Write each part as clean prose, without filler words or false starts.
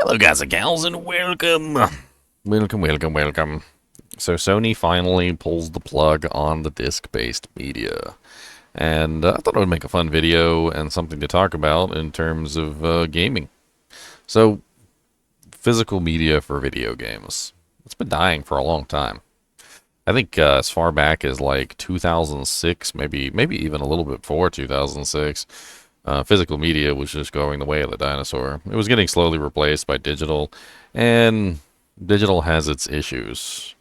Hello, guys and gals, and welcome. Welcome. So, Sony finally pulls the plug on the disc-based media. And I thought I would make a fun video and something to talk about in terms of gaming. So, physical media for video games. It's been dying for a long time. I think as far back as like 2006, maybe even a little bit before 2006, physical media was just going the way of the dinosaur. It was getting slowly replaced by digital, and digital has its issues.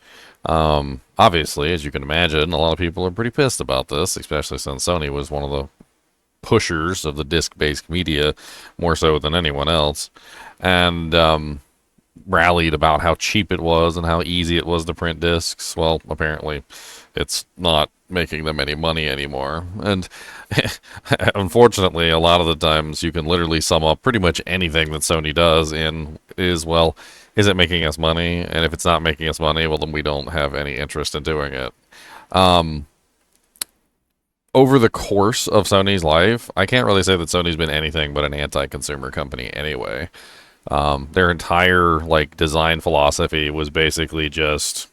Obviously, as you can imagine, a lot of people are pretty pissed about this, especially since Sony was one of the pushers of the disc-based media more so than anyone else, and rallied about how cheap it was and how easy it was to print discs. Well, apparently, it's not making them any money anymore. And unfortunately, a lot of the times you can literally sum up pretty much anything that Sony does in well, is it making us money? And if it's not making us money, well, then we don't have any interest in doing it. Over the course of Sony's life, I can't really say that Sony's been anything but an anti-consumer company anyway. Their entire design philosophy was basically just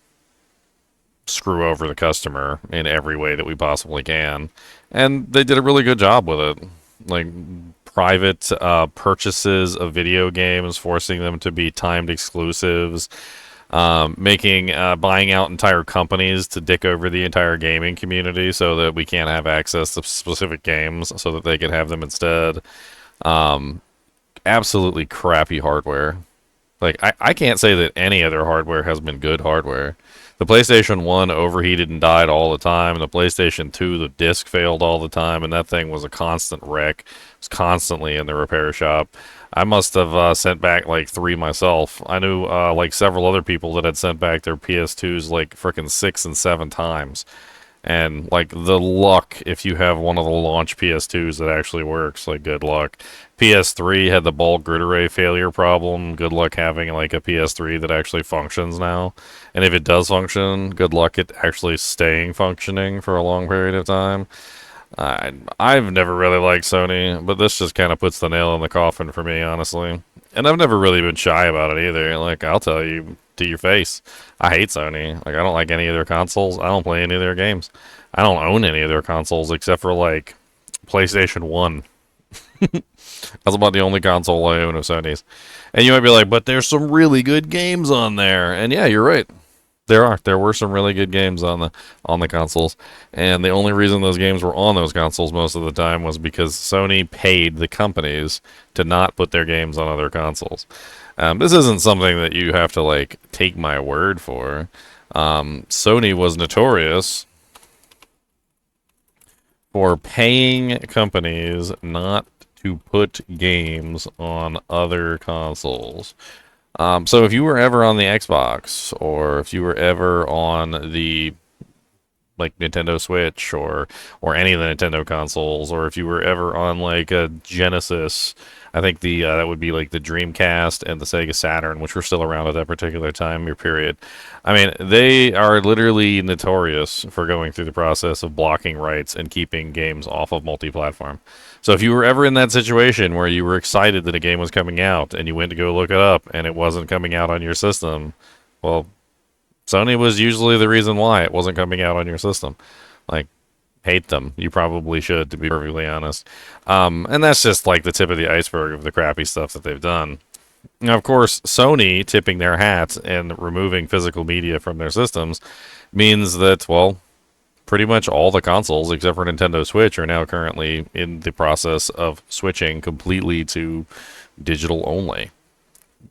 screw over the customer in every way that we possibly can, and they did a really good job with it. Like private purchases of video games, forcing them to be timed exclusives, making buying out entire companies to dick over the entire gaming community so that we can't have access to specific games so that they could have them instead. Absolutely crappy hardware. I can't say that any other hardware has been good hardware. The PlayStation 1 overheated and died all the time, and the PlayStation 2, the disc failed all the time, and that thing was a constant wreck. It was constantly in the repair shop. I must have sent back like 3 myself. I knew several other people that had sent back their PS2s like frickin' 6 and 7 times. And the luck if you have one of the launch PS2s that actually works, good luck. PS3 had the ball grid array failure problem. Good luck having a PS3 that actually functions now. And if it does function, good luck it actually staying functioning for a long period of time. I've never really liked Sony, but this just kind of puts the nail in the coffin for me, honestly. And I've never really been shy about it either. I'll tell you to your face, I hate Sony. I don't like any of their consoles. I don't play any of their games. I don't own any of their consoles except for PlayStation 1. That's about the only console I own of Sony's. And you might be like, but there's some really good games on there. And yeah, you're right. There were some really good games on the consoles, and the only reason those games were on those consoles most of the time was because Sony paid the companies to not put their games on other consoles. This isn't something that you have to take my word for. Sony was notorious for paying companies not to put games on other consoles. So if you were ever on the Xbox, or if you were ever on the Nintendo Switch, or any of the Nintendo consoles, or if you were ever on a Genesis, I think that would be the Dreamcast and the Sega Saturn, which were still around at that particular time or period. I mean, they are literally notorious for going through the process of blocking rights and keeping games off of multi-platform. So if you were ever in that situation where you were excited that a game was coming out and you went to go look it up and it wasn't coming out on your system, well, Sony was usually the reason why it wasn't coming out on your system. Hate them. You probably should, to be perfectly honest. And that's just the tip of the iceberg of the crappy stuff that they've done. Now, of course, Sony tipping their hat and removing physical media from their systems means that, well, pretty much all the consoles except for Nintendo Switch are now currently in the process of switching completely to digital only.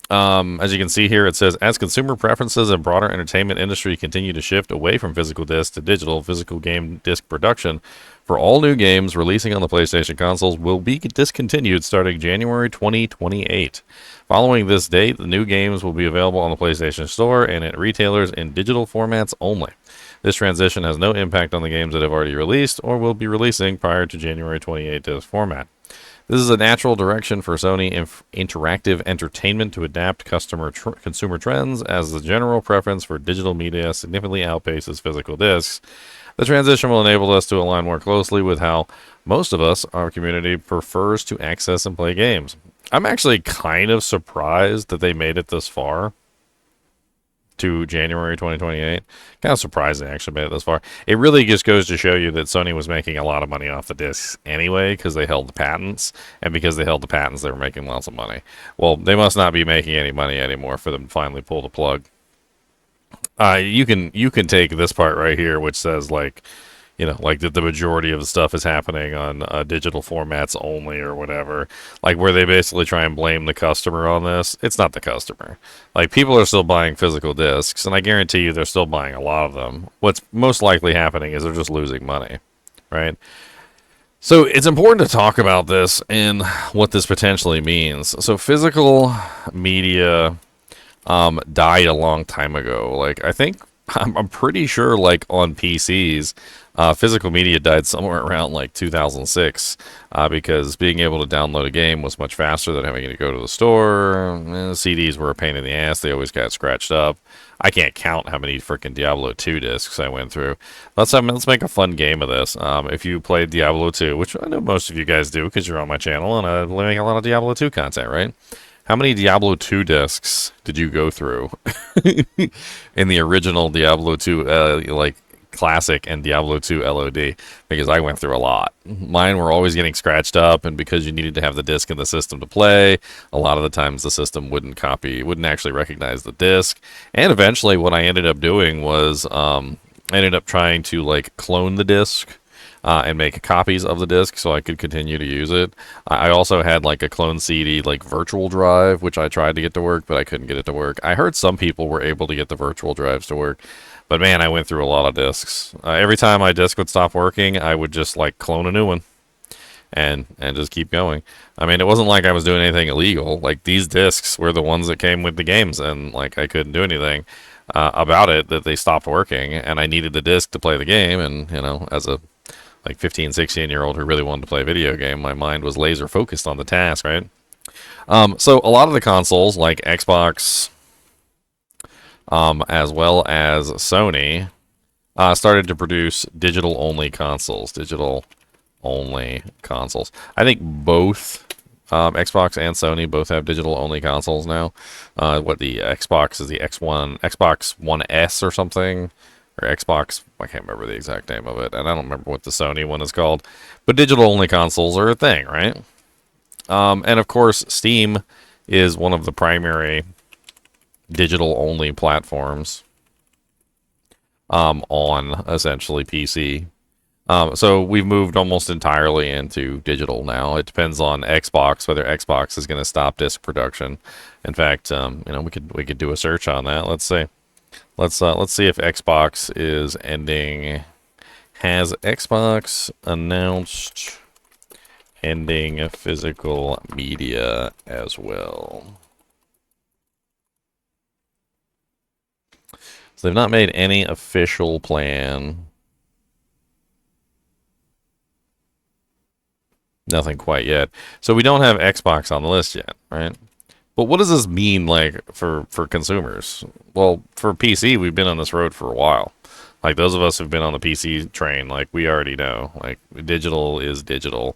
As you can see here, it says, as consumer preferences and broader entertainment industry continue to shift away from physical discs to digital, physical game disc production for all new games releasing on the PlayStation consoles will be discontinued starting January 2028. Following this date, the new games will be available on the PlayStation Store and at retailers in digital formats only. This transition has no impact on the games that have already released or will be releasing prior to January 28 disc format. This is a natural direction for Sony Interactive Entertainment to adapt consumer trends, as the general preference for digital media significantly outpaces physical discs. The transition will enable us to align more closely with how most of us, our community, prefers to access and play games. I'm actually kind of surprised that they made it this far to January 2028. Kind of surprised they actually made it this far. It really just goes to show you that Sony was making a lot of money off the discs anyway because they held the patents, and because they held the patents, they were making lots of money. Well, they must not be making any money anymore for them to finally pull the plug. You can take this part right here, which says like, like that the majority of the stuff is happening on digital formats only or whatever. Like where they basically try and blame the customer on this. It's not the customer. Like people are still buying physical discs, and I guarantee you they're still buying a lot of them. What's most likely happening is they're just losing money, right? So it's important to talk about this and what this potentially means. So physical media died a long time ago. Like I think I'm pretty sure like on PCs, physical media died somewhere around like 2006 because being able to download a game was much faster than having to go to the store. CDs were a pain in the ass. They always got scratched up. I can't count how many freaking Diablo 2 discs I went through. Let's make a fun game of this. If you played Diablo 2, which I know most of you guys do because you're on my channel and I make a lot of Diablo 2 content, right? How many Diablo 2 discs did you go through in the original Diablo 2, like classic and Diablo 2 LOD? Because I went through a lot. Mine were always getting scratched up, and because you needed to have the disc in the system to play, a lot of the times the system wouldn't actually recognize the disc. And eventually, what I ended up doing was I ended up trying to like clone the disc. And make copies of the disc so I could continue to use it. I also had like a clone CD like virtual drive, which I tried to get to work, but I couldn't get it to work. I heard some people were able to get the virtual drives to work, but man, I went through a lot of discs. Every time my disc would stop working, I would just like clone a new one and just keep going. I mean, it wasn't like I was doing anything illegal. Like these discs were the ones that came with the games, and like I couldn't do anything about it that they stopped working, and I needed the disc to play the game. And as a like 15, 16-year-old who really wanted to play a video game, my mind was laser focused on the task, right? So a lot of the consoles, like Xbox, as well as Sony, started to produce digital-only consoles. Digital-only consoles. I think both Xbox and Sony both have digital-only consoles now. What the Xbox is the Xbox One S or something. Or Xbox, I can't remember the exact name of it, and I don't remember what the Sony one is called. But digital-only consoles are a thing, right? And of course, Steam is one of the primary digital-only platforms on essentially PC. So we've moved almost entirely into digital now. It depends on Xbox whether Xbox is going to stop disc production. In fact, we could do a search on that. Let's see. Let's see if Xbox is ending. Has Xbox announced ending physical media as well? So they've not made any official plan. Nothing quite yet. So we don't have Xbox on the list yet, right? But what does this mean, like, for consumers? Well, for PC, we've been on this road for a while. Like, those of us who've been on the PC train, like, we already know. Like, digital is digital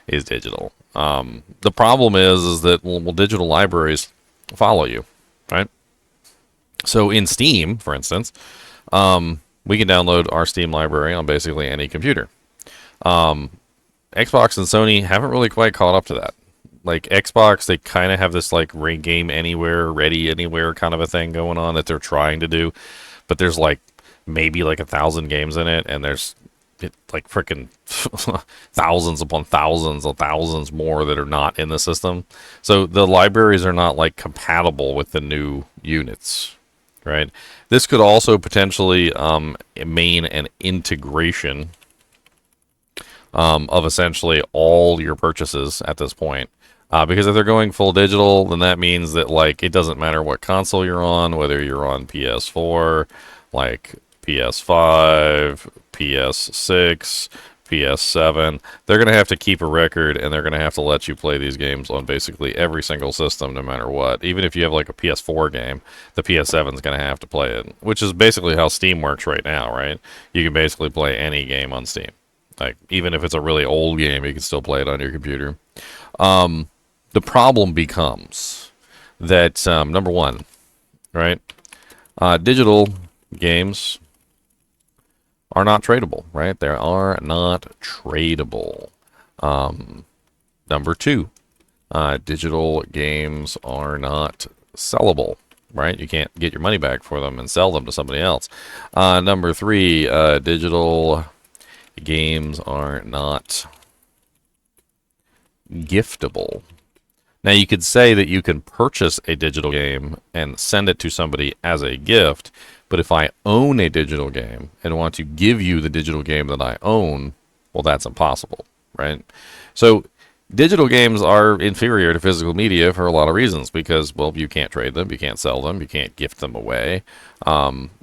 is digital. The problem is that, well, digital libraries follow you, right? So in Steam, for instance, we can download our Steam library on basically any computer. Xbox and Sony haven't really quite caught up to that. Like Xbox, they kind of have this like game anywhere, ready anywhere kind of a thing going on that they're trying to do, but there's like maybe like 1,000 games in it, and there's like freaking thousands upon thousands of thousands more that are not in the system. So the libraries are not like compatible with the new units, right? This could also potentially mean an integration of essentially all your purchases at this point. Because if they're going full digital, then that means that like it doesn't matter what console you're on, whether you're on PS4, like PS5, PS6, PS7. They're going to have to keep a record, and they're going to have to let you play these games on basically every single system, no matter what. Even if you have like a PS4 game, the PS7 is going to have to play it, which is basically how Steam works right now, right? You can basically play any game on Steam. Like, even if it's a really old game, you can still play it on your computer. The problem becomes that, number one, right? Digital games are not tradable, right? They are not tradable. Number two, digital games are not sellable, right? You can't get your money back for them and sell them to somebody else. Number three, digital games are not giftable. Now, you could say that you can purchase a digital game and send it to somebody as a gift, but if I own a digital game and want to give you the digital game that I own, well, that's impossible, right? So digital games are inferior to physical media for a lot of reasons because, well, you can't trade them, you can't sell them, you can't gift them away.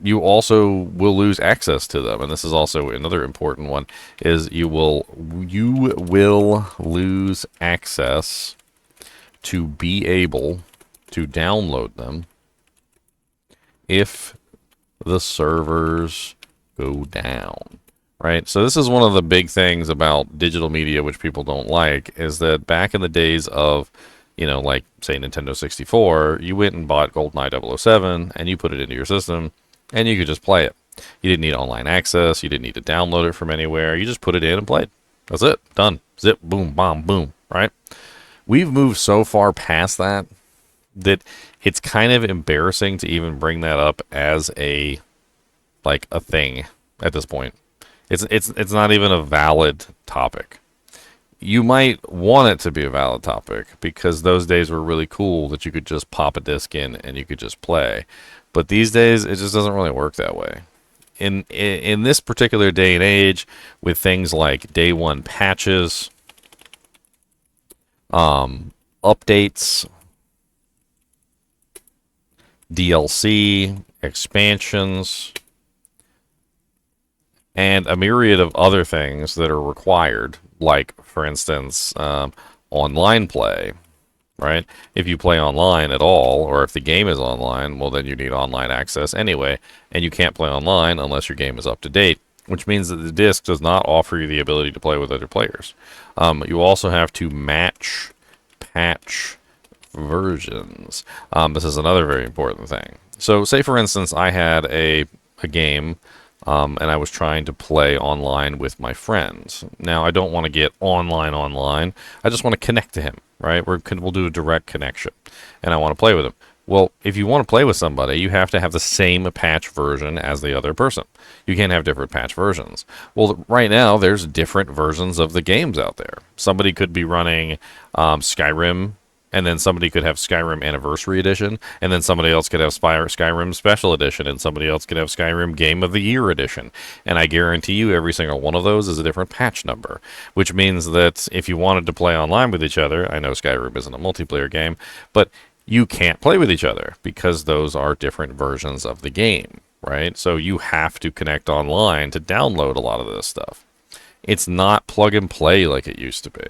You also will lose access to them, and this is also another important one, is you will lose access to be able to download them if the servers go down, right? So this is one of the big things about digital media which people don't like, is that back in the days of, you know, like, say, Nintendo 64, you went and bought GoldenEye 007, and you put it into your system, and you could just play it. You didn't need online access, you didn't need to download it from anywhere, you just put it in and played. That's it. Done. Zip, boom, bomb, boom, right? We've moved so far past that it's kind of embarrassing to even bring that up as a thing at this point. It's not even a valid topic. You might want it to be a valid topic because those days were really cool that you could just pop a disc in and you could just play. But these days it just doesn't really work that way. In this particular day and age, with things like day one patches, updates, DLC, expansions, and a myriad of other things that are required, like, for instance, online play, right? If you play online at all, or if the game is online, well, then you need online access anyway, and you can't play online unless your game is up to date, which means that the disc does not offer you the ability to play with other players. You also have to match patch versions. This is another very important thing. So, say for instance, I had a game, and I was trying to play online with my friends. Now, I don't want to get online. I just want to connect to him, right? We'll do a direct connection, and I want to play with him. Well, if you want to play with somebody, you have to have the same patch version as the other person. You can't have different patch versions. Well, right now, there's different versions of the games out there. Somebody could be running Skyrim, and then somebody could have Skyrim Anniversary Edition, and then somebody else could have Skyrim Special Edition, and somebody else could have Skyrim Game of the Year Edition. And I guarantee you every single one of those is a different patch number, which means that if you wanted to play online with each other, I know Skyrim isn't a multiplayer game, but you can't play with each other because those are different versions of the game, right? So you have to connect online to download a lot of this stuff. It's not plug and play like it used to be.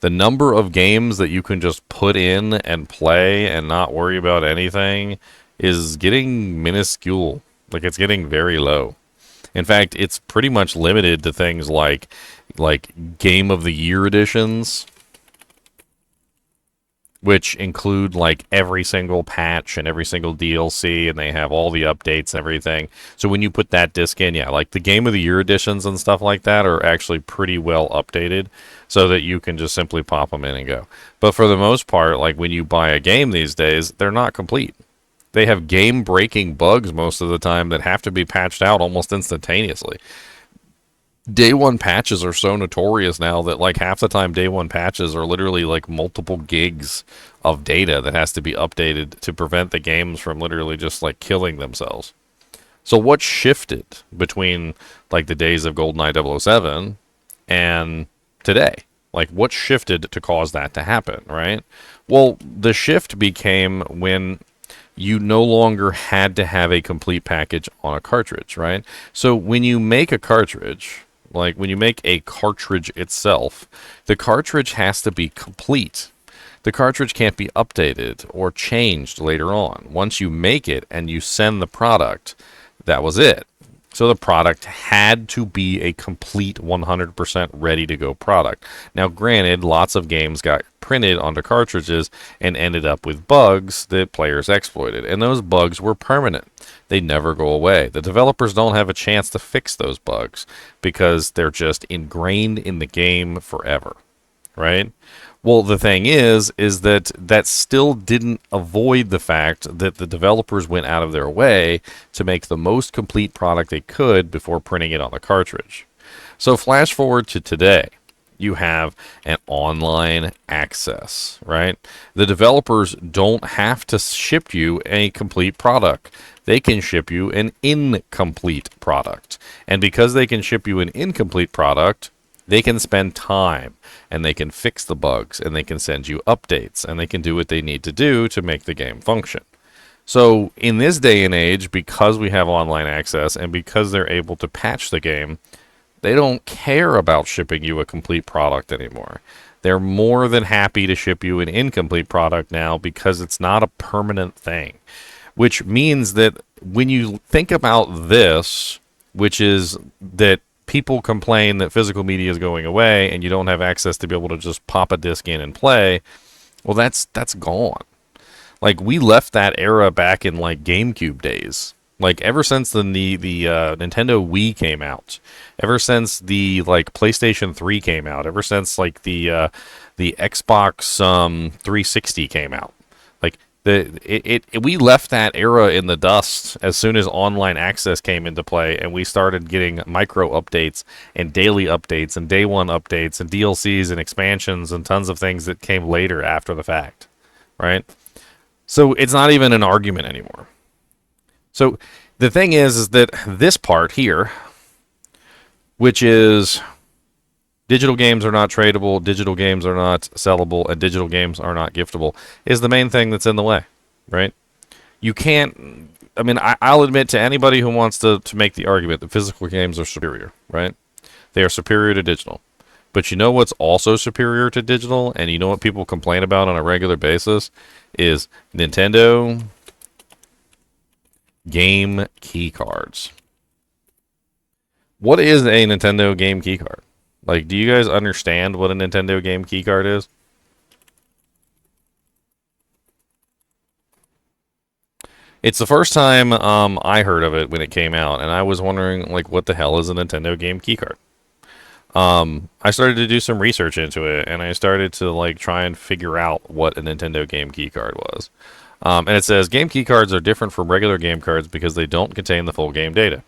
The number of games that you can just put in and play and not worry about anything is getting minuscule. Like, it's getting very low. In fact, it's pretty much limited to things like Game of the Year editions, which include like every single patch and every single DLC, and they have all the updates and everything. So when you put that disc in, yeah, like the Game of the Year editions and stuff like that are actually pretty well updated so that you can just simply pop them in and go. But for the most part, like when you buy a game these days, they're not complete. They have game-breaking bugs most of the time that have to be patched out almost instantaneously. Day one patches are so notorious now that like half the time day one patches are literally like multiple gigs of data that has to be updated to prevent the games from literally just like killing themselves. So what shifted between like the days of GoldenEye 007 and today? Like what shifted to cause that to happen, right? Well, the shift became when you no longer had to have a complete package on a cartridge, right? So when you make a cartridge, Like when you make a cartridge itself, the cartridge has to be complete. The cartridge can't be updated or changed later on. Once you make it and you send the product, that was it. So the product had to be a complete 100% ready to go product. Now, granted, lots of games got printed onto cartridges and ended up with bugs that players exploited, and those bugs were permanent. They never go away. The developers don't have a chance to fix those bugs because they're just ingrained in the game forever, right? Well, the thing is that still didn't avoid the fact that the developers went out of their way to make the most complete product they could before printing it on the cartridge. So flash forward to today. You have an online access, right? The developers don't have to ship you a complete product. They can ship you an incomplete product. And because they can ship you an incomplete product, they can spend time and they can fix the bugs and they can send you updates and they can do what they need to do to make the game function. So in this day and age, because we have online access and because they're able to patch the game, they don't care about shipping you a complete product anymore. They're more than happy to ship you an incomplete product now because it's not a permanent thing. Which means that when you think about this, which is that people complain that physical media is going away and you don't have access to be able to just pop a disc in and play, well, that's gone. Like, we left that era back in, like, GameCube days. Like, ever since the Nintendo Wii came out, ever since the, like, PlayStation 3 came out, ever since, like, the Xbox 360 came out, like, we left that era in the dust as soon as online access came into play, and we started getting micro updates and daily updates and day one updates and DLCs and expansions and tons of things that came later after the fact, right? So it's not even an argument anymore. So the thing is that this part here, which is digital games are not tradable, digital games are not sellable, and digital games are not giftable, is the main thing that's in the way, right? You can't, I mean, I'll admit to anybody who wants to make the argument that physical games are superior, right? They are superior to digital. But you know what's also superior to digital, and you know what people complain about on a regular basis, is Nintendo game key cards. What is a Nintendo game key card? Like, do you guys understand what a Nintendo game key card is? It's the first time I heard of it when it came out, and I was wondering, like, what the hell is a Nintendo game key card? I started to do some research into it, and I started to, like, try and figure out what a Nintendo game key card was. And it says, game key cards are different from regular game cards because they don't contain the full game data,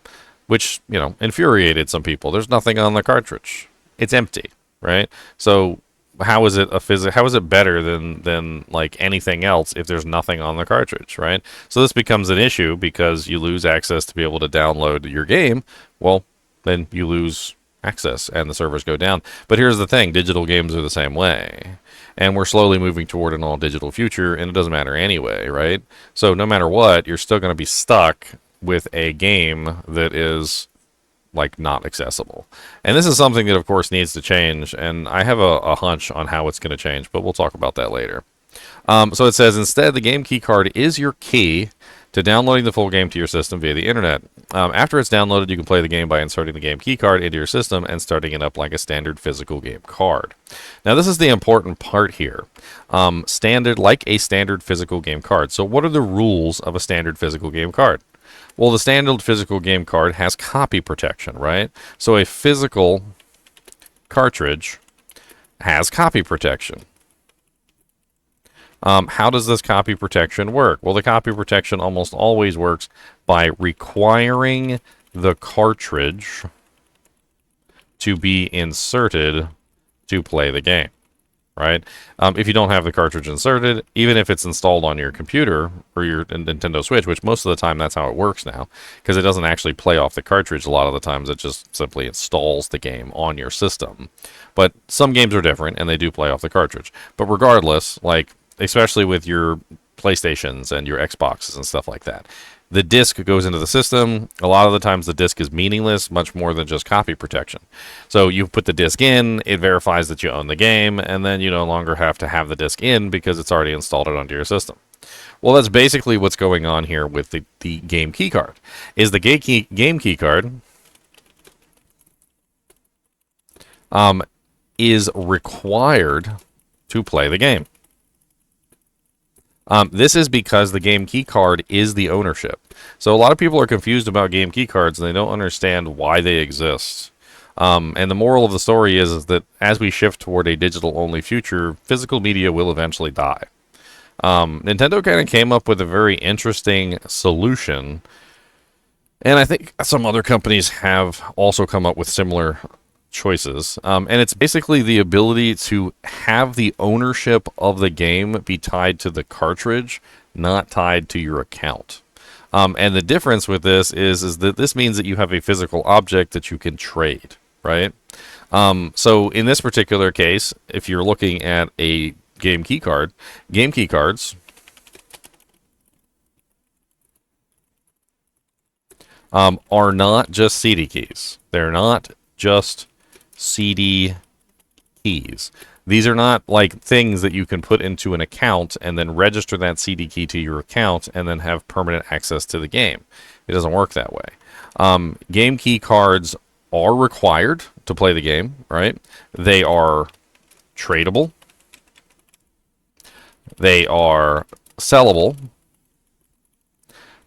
which, you know, infuriated some people. There's nothing on the cartridge. It's empty, right? So how is it how is it better than like anything else if there's nothing on the cartridge, right? So this becomes an issue because you lose access to be able to download your game. Well, then you lose access and the servers go down. But here's the thing, digital games are the same way. And we're slowly moving toward an all digital future, and it doesn't matter anyway, right? So no matter what, you're still going to be stuck with a game that is like not accessible. And this is something that of course needs to change, and I have a hunch on how it's going to change, but we'll talk about that later. So it says, instead, the game key card is your key to downloading the full game to your system via the internet. After it's downloaded, you can play the game by inserting the game key card into your system and starting it up like a standard physical game card. Now, this is the important part here. Standard, like a standard physical game card. So what are the rules of a standard physical game card? Well, the standard physical game card has copy protection, right? So a physical cartridge has copy protection. How does this copy protection work? Well, the copy protection almost always works by requiring the cartridge to be inserted to play the game, right? If you don't have the cartridge inserted, even if it's installed on your computer or your Nintendo Switch, which most of the time that's how it works now, because it doesn't actually play off the cartridge. A lot of the times it just simply installs the game on your system. But some games are different, and they do play off the cartridge. But regardless, like, especially with your PlayStations and your Xboxes and stuff like that, The disc goes into the system. A lot of the times the disc is meaningless, much more than just copy protection. So you put the disc in, it verifies that you own the game, and then you no longer have to have the disc in because it's already installed it onto your system. Well, that's basically what's going on here with the game key card. Is the game key card is required to play the game. This is because the game key card is the ownership. So a lot of people are confused about game key cards and they don't understand why they exist. And the moral of the story is that as we shift toward a digital-only future, physical media will eventually die. Nintendo kind of came up with a very interesting solution, and I think some other companies have also come up with similar choices. And it's basically the ability to have the ownership of the game be tied to the cartridge, not tied to your account. And the difference with this is that this means that you have a physical object that you can trade, right? So in this particular case, if you're looking at a game key cards are not just CD keys. They're not just CD keys. These are not like things that you can put into an account and then register that CD key to your account and then have permanent access to the game. It doesn't work that way. Game key cards are required to play the game, right? They are tradable. They are sellable.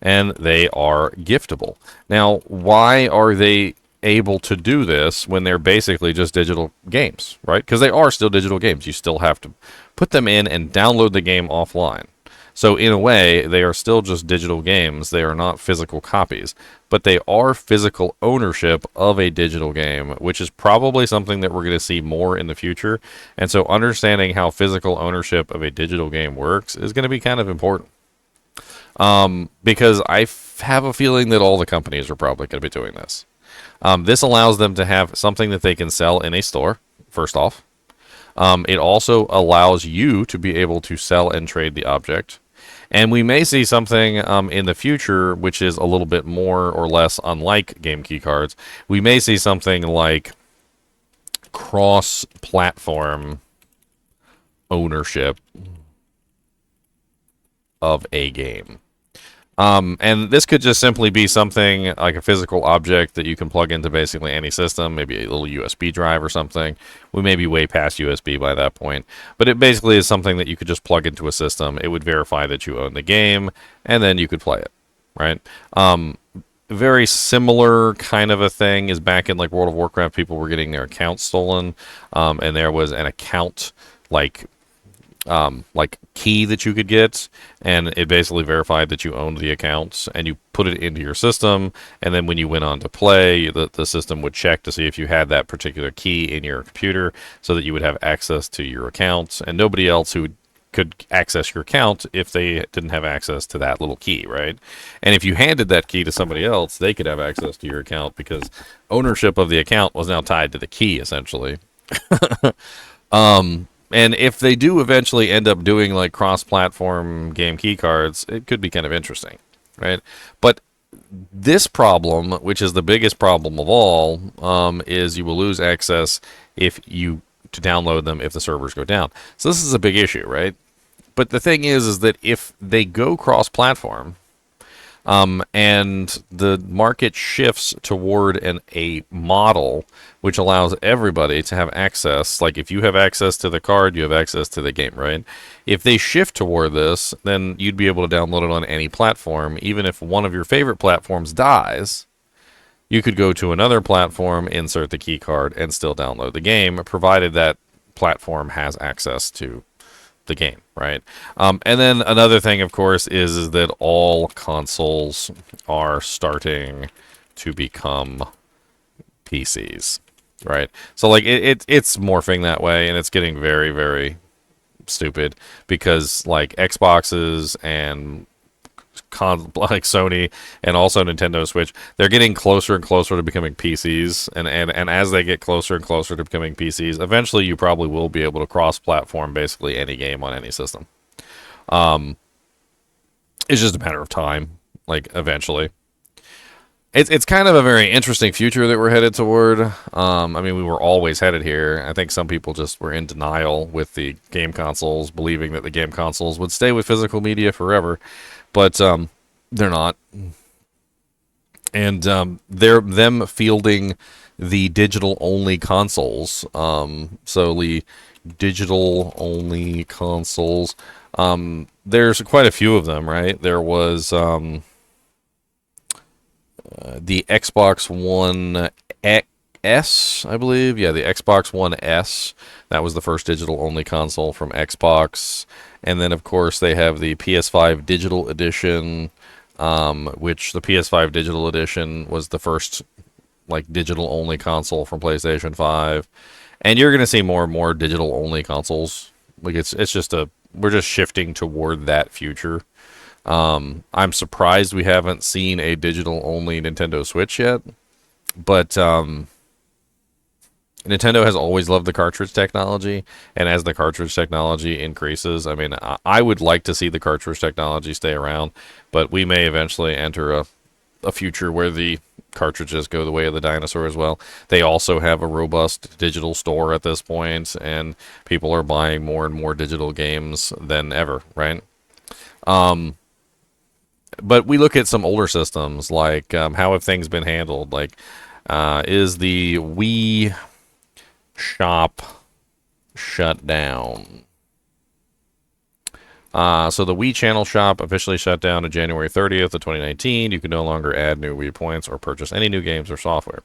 And they are giftable. Now, why are they able to do this when they're basically just digital games, right? Because they are still digital games. You still have to put them in and download the game offline. So in a way, they are still just digital games. They are not physical copies, but they are physical ownership of a digital game, which is probably something that we're going to see more in the future. And so understanding how physical ownership of a digital game works is going to be kind of important. Because I have a feeling that all the companies are probably going to be doing this. This allows them to have something that they can sell in a store, first off. It also allows you to be able to sell and trade the object. And we may see something in the future which is a little bit more or less unlike game key cards. We may see something like cross-platform ownership of a game. And this could just simply be something like a physical object that you can plug into basically any system, maybe a little USB drive or something. We may be way past USB by that point, but it basically is something that you could just plug into a system. It would verify that you own the game, and then you could play it, right? Very similar kind of a thing is back in like World of Warcraft, people were getting their accounts stolen, and there was an account like key that you could get, and it basically verified that you owned the accounts, and you put it into your system, and then when you went on to play, the system would check to see if you had that particular key in your computer so that you would have access to your accounts, and nobody else who could access your account if they didn't have access to that little key, right? And if you handed that key to somebody else, they could have access to your account because ownership of the account was now tied to the key, essentially. And if they do eventually end up doing like cross-platform game key cards, it could be kind of interesting, right? But this problem, which is the biggest problem of all, is you will lose access if you to download them if the servers go down. So this is a big issue, right? But the thing is that if they go cross-platform, and the market shifts toward a model which allows everybody to have access. Like if you have access to the card, you have access to the game, right? If they shift toward this, then you'd be able to download it on any platform. Even if one of your favorite platforms dies, you could go to another platform, insert the key card, and still download the game, provided that platform has access to the game, right? And then another thing, of course, is that all consoles are starting to become PCs, right? So like it's morphing that way, and it's getting very, very stupid because like Xboxes and like Sony and also Nintendo Switch, they're getting closer and closer to becoming PCs, and as they get closer and closer to becoming PCs, eventually you probably will be able to cross-platform basically any game on any system. It's just a matter of time. like eventually. It's kind of a very interesting future that we're headed toward. I mean, we were always headed here. I think some people just were in denial with the game consoles, believing that the game consoles would stay with physical media forever, but they're not. And they're them fielding the digital only consoles. So the digital only consoles. There's quite a few of them, right? There was the Xbox One S, I believe. Yeah, the Xbox One S. That was the first digital only console from Xbox. And then, of course, they have the PS5 Digital Edition, which the PS5 Digital Edition was the first like digital only console from PlayStation 5. And you're going to see more and more digital only consoles. Like it's just a we're just shifting toward that future. I'm surprised we haven't seen a digital only Nintendo Switch yet, but Nintendo has always loved the cartridge technology, and as the cartridge technology increases, I mean, I would like to see the cartridge technology stay around, but we may eventually enter a future where the cartridges go the way of the dinosaur as well. They also have a robust digital store at this point, and people are buying more and more digital games than ever, right? But we look at some older systems, like how have things been handled? Like, is the Wii shop shut down? So the Wii Channel Shop officially shut down on January 30th of 2019. You can no longer add new Wii points or purchase any new games or software.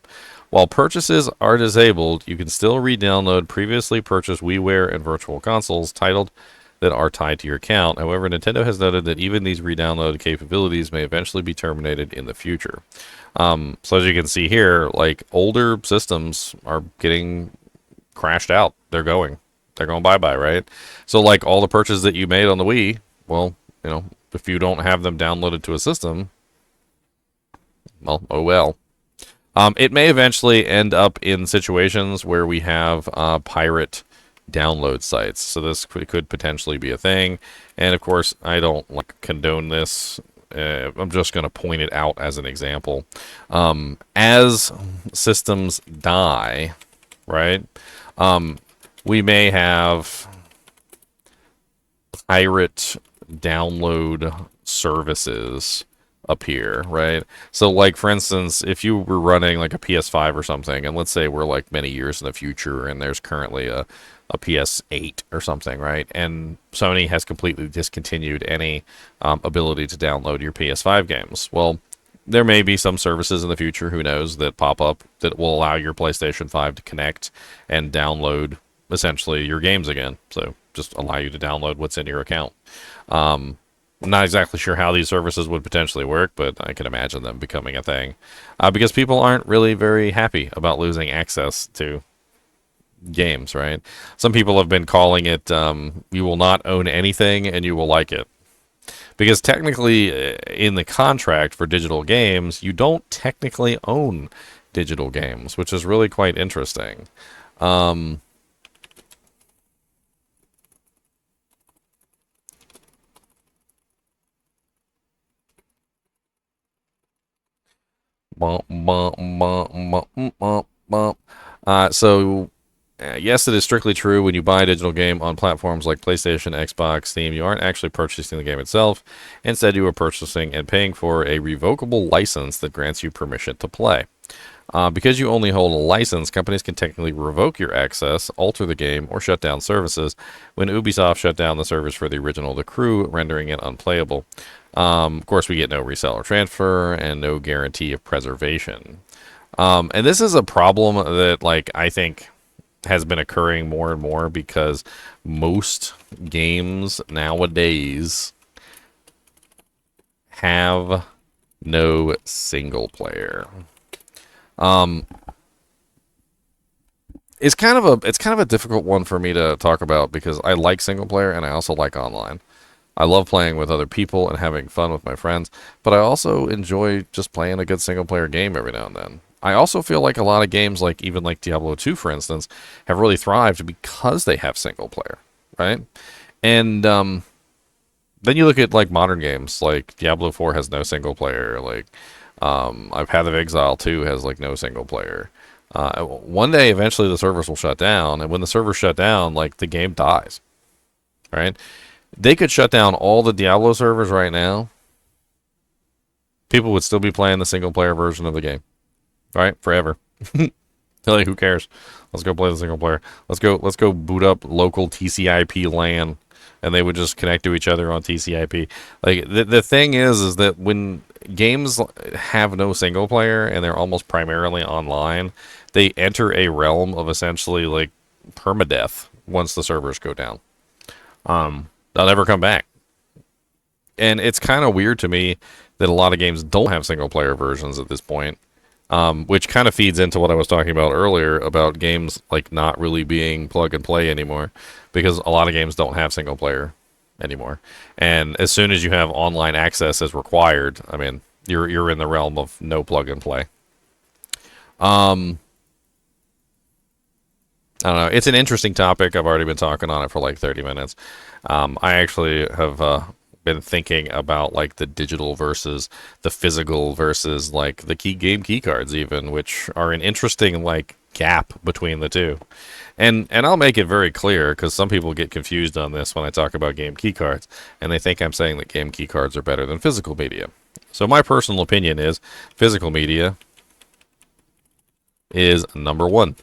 While purchases are disabled, you can still re-download previously purchased WiiWare and Virtual Consoles titled that are tied to your account. However, Nintendo has noted that even these re-download capabilities may eventually be terminated in the future. So as you can see here, like older systems are getting crashed out. They're going bye-bye, right? So like all the purchases that you made on the Wii, well, if you don't have them downloaded to a system, well, oh well. It may eventually end up in situations where we have pirate download sites. So this could potentially be a thing. And of course, I don't condone this. I'm just going to point it out as an example. As systems die, right? We may have pirate download services appear, right? So like for instance, if you were running like a PS5 or something, and let's say we're like many years in the future and there's currently a PS8 or something, right? And Sony has completely discontinued any ability to download your PS5 games. Well, there may be some services in the future, who knows, that pop up that will allow your PlayStation 5 to connect and download essentially your games again. So just allow you to download what's in your account. I'm not exactly sure how these services would potentially work, but I can imagine them becoming a thing. Because people aren't really very happy about losing access to games, right? Some people have been calling it you will not own anything and you will like it. Because technically, in the contract for digital games, you don't technically own digital games, which is really quite interesting. So yes, it is strictly true. When you buy a digital game on platforms like PlayStation, Xbox, Steam, you aren't actually purchasing the game itself. Instead, you are purchasing and paying for a revocable license that grants you permission to play. Because you only hold a license, companies can technically revoke your access, alter the game, or shut down services. When Ubisoft shut down the service for the original The Crew, rendering it unplayable. Of course, we get no reseller transfer and no guarantee of preservation. And this is a problem that, I think has been occurring more and more because most games nowadays have no single player. It's kind of a difficult one for me to talk about because I like single player and I also like online. I love playing with other people and having fun with my friends, but I also enjoy just playing a good single player game every now and then. I also feel like a lot of games, like even like Diablo 2, for instance, have really thrived because they have single player, right? And Then you look at like modern games, like Diablo 4 has no single player. Like Path of Exile 2 has like no single player. One day, eventually, the servers will shut down, and when the servers shut down, like the game dies. Right? They could shut down all the Diablo servers right now. People would still be playing the single player version of the game, right? Forever. Like, who cares? Let's go play the single player. Let's go boot up local TCP LAN, and they would just connect to each other on TCP. Like the thing is that when games have no single player and they're almost primarily online, they enter a realm of essentially like permadeath once the servers go down. They'll never come back. And it's kind of weird to me that a lot of games don't have single player versions at this point, which kind of feeds into what I was talking about earlier about games like not really being plug and play anymore, because a lot of games don't have single player anymore. And as soon as you have online access as required, I mean, you're in the realm of no plug and play. I don't know. It's an interesting topic. I've already been talking on it for like 30 minutes. I actually have been thinking about like the digital versus the physical versus like the key cards even, which are an interesting like gap between the two. And I'll make it very clear because some people get confused on this when I talk about game key cards, and they think I'm saying that game key cards are better than physical media. So my personal opinion is physical media is number one.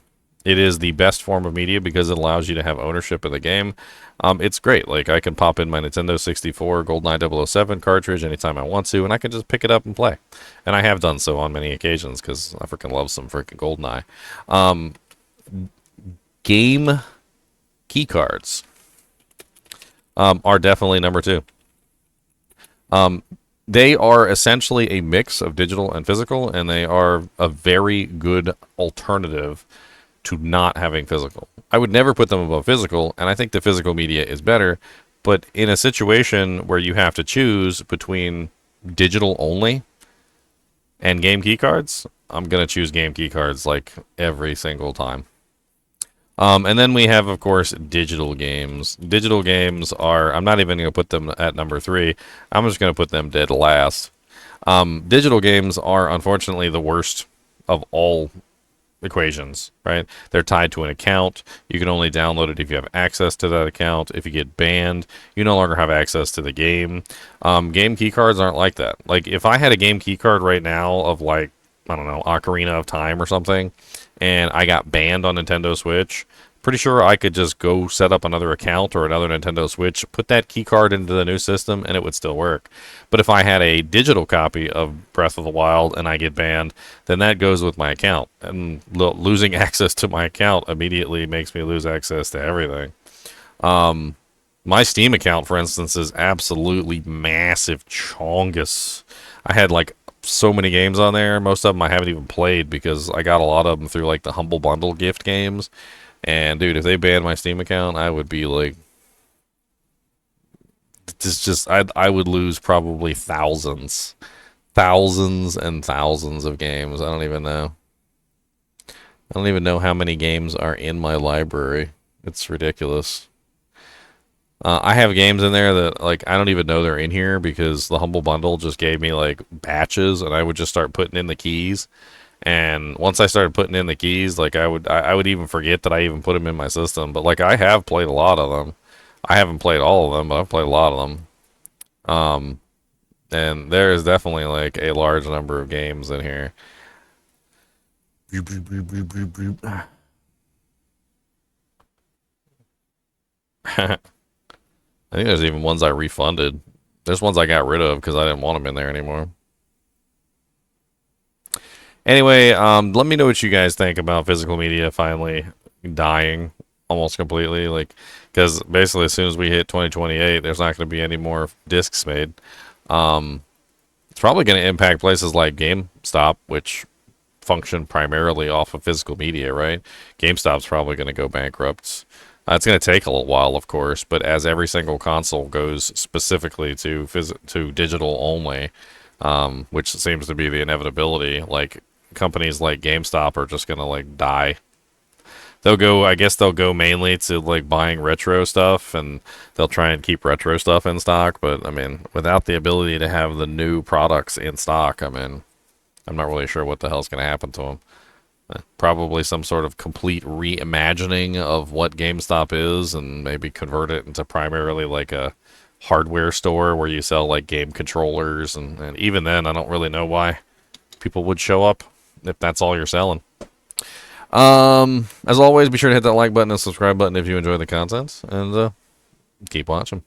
It is the best form of media because it allows you to have ownership of the game. It's great. Like, I can pop in my Nintendo 64 GoldenEye 007 cartridge anytime I want to, and I can just pick it up and play. And I have done so on many occasions because I freaking love some freaking GoldenEye. Game key cards are definitely number two. They are essentially a mix of digital and physical, and they are a very good alternative to not having physical. I would never put them above physical, and I think the physical media is better, but in a situation where you have to choose between digital only and game key cards, I'm going to choose game key cards like every single time. And then we have, of course, digital games. Digital games are, I'm not even going to put them at number three. I'm just going to put them dead last. Digital games are, unfortunately, the worst of all equations, right? They're tied to an account. You can only download it if you have access to that account. If you get banned, you no longer have access to the game. Game key cards aren't like that. Like, if I had a game key card right now of, like, I don't know, Ocarina of Time or something, and I got banned on Nintendo Switch, pretty sure I could just go set up another account or another Nintendo Switch, put that key card into the new system, and it would still work. But if I had a digital copy of Breath of the Wild and I get banned, then that goes with my account. And losing access to my account immediately makes me lose access to everything. My Steam account, for instance, is absolutely massive chongus. I had like so many games on there. Most of them I haven't even played because I got a lot of them through like the Humble Bundle gift games. And dude, if they banned my Steam account, I would be like, I would lose probably thousands and thousands of games. I don't even know. I don't even know how many games are in my library. It's ridiculous. I have games in there that like I don't even know they're in here because the Humble Bundle just gave me like batches, and I would just start putting in the keys. And once I started putting in the keys, like I would even forget that I even put them in my system. But like I have played a lot of them. I haven't played all of them, but I've played a lot of them. And there is definitely like a large number of games in here. I think there's even ones I refunded. There's ones I got rid of because I didn't want them in there anymore. Anyway, let me know what you guys think about physical media finally dying almost completely. Like, because basically as soon as we hit 2028, there's not going to be any more discs made. It's probably going to impact places like GameStop, which function primarily off of physical media, right? GameStop's probably going to go bankrupt. It's going to take a little while, of course, but as every single console goes specifically to digital only, which seems to be the inevitability, like companies like GameStop are just going to like die. I guess they'll go mainly to like buying retro stuff, and they'll try and keep retro stuff in stock. But I mean, without the ability to have the new products in stock, I mean, I'm not really sure what the hell's going to happen to them. Probably some sort of complete reimagining of what GameStop is, and maybe convert it into primarily like a hardware store where you sell like game controllers, and even then, I don't really know why people would show up if that's all you're selling. As always, be sure to hit that like button and subscribe button if you enjoy the content, and keep watching.